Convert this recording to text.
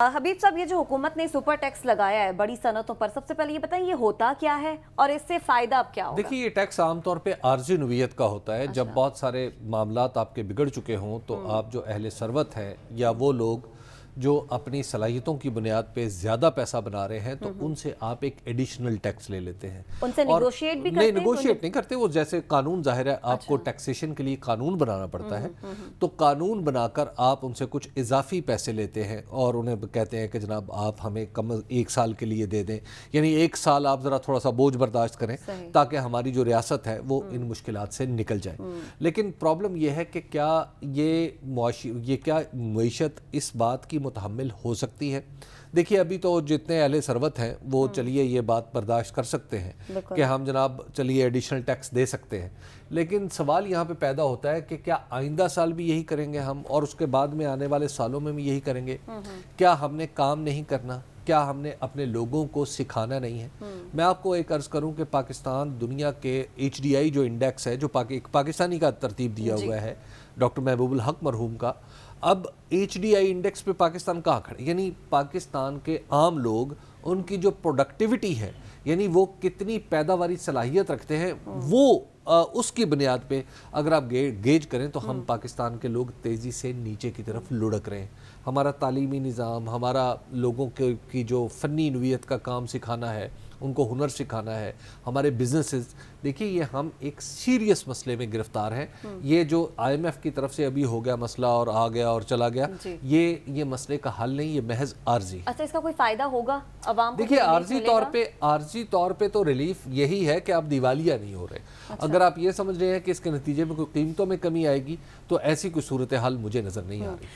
हबीब साहब, ये जो हुकूमत ने सुपर टैक्स लगाया है बड़ी सनतों पर, सबसे पहले ये बताएं ये होता क्या है और इससे फायदा अब क्या होगा? देखिए, ये टैक्स आमतौर पे आर्जी नोयत का होता है। जब बहुत सारे मामलात आपके बिगड़ चुके हों तो आप जो अहले सरवत हैं या वो लोग जो अपनी सलाहियतों की बुनियाद पे ज़्यादा पैसा बना रहे हैं तो उनसे आप एक एडिशनल टैक्स ले लेते हैं। उनसे निगोशिएट भी करते नहीं, हैं? निगोशिएट नहीं करते। वो जैसे कानून, जाहिर है आपको टैक्सेशन के लिए कानून बनाना पड़ता है, तो कानून बनाकर आप उनसे कुछ इजाफी पैसे लेते हैं और उन्हें कहते हैं कि जनाब आप हमें कम 1 साल के लिए दे दें, यानी 1 साल आप ज़रा थोड़ा सा बोझ बर्दाश्त करें ताकि हमारी जो रियासत है वो इन मुश्किलात से निकल जाए। लेकिन प्रॉब्लम यह है कि क्या ये मईशत इस बात की मुतहम्मिल हो सकती है? देखिए, अभी तो जितने अहले सरवत हैं वो चलिए ये बात बर्दाश्त कर सकते हैं कि हम जनाब चलिए एडिशनल टैक्स दे सकते हैं, लेकिन सवाल यहाँ पे पैदा होता है कि क्या आइंदा साल भी यही करेंगे हम और उसके बाद में आने वाले सालों में भी यही करेंगे? क्या हमने काम नहीं करना? क्या हमने अपने लोगों को सिखाना नहीं है? मैं आपको एक अर्ज़ करूं कि पाकिस्तान दुनिया के HDI जो इंडेक्स है, जो पाकिस्तानी का तरतीब दिया हुआ है डॉक्टर महबूबुल हक मरहूम का, अब HDI इंडेक्स पे पाकिस्तान कहाँ खड़े? यानी पाकिस्तान के आम लोग, उनकी जो प्रोडक्टिविटी है, यानी वो कितनी पैदावारी सलाहियत रखते हैं, वो उसकी बुनियाद पे अगर आप गेज करें तो हम पाकिस्तान के लोग तेज़ी से नीचे की तरफ लुढ़क रहे हैं। हमारा तालीमी निज़ाम, हमारा लोगों की जो फ़नी नोयत का काम सिखाना है, उनको हुनर सिखाना है, हमारे बिजनेसेस, देखिए ये हम एक सीरियस मसले में गिरफ्तार हैं। ये जो IMF की तरफ से अभी हो गया मसला और आ गया और चला गया, ये मसले का हल नहीं, ये महज आर्जी। अच्छा, इसका कोई फायदा होगा अवाम को? देखिए, आर्जी तौर पे तो रिलीफ यही है कि आप दिवालिया नहीं हो रहे। अगर आप ये समझ रहे हैं कि इसके नतीजे में कोई कीमतों में कमी आएगी तो ऐसी कोई सूरत हाल मुझे नजर नहीं आ रही।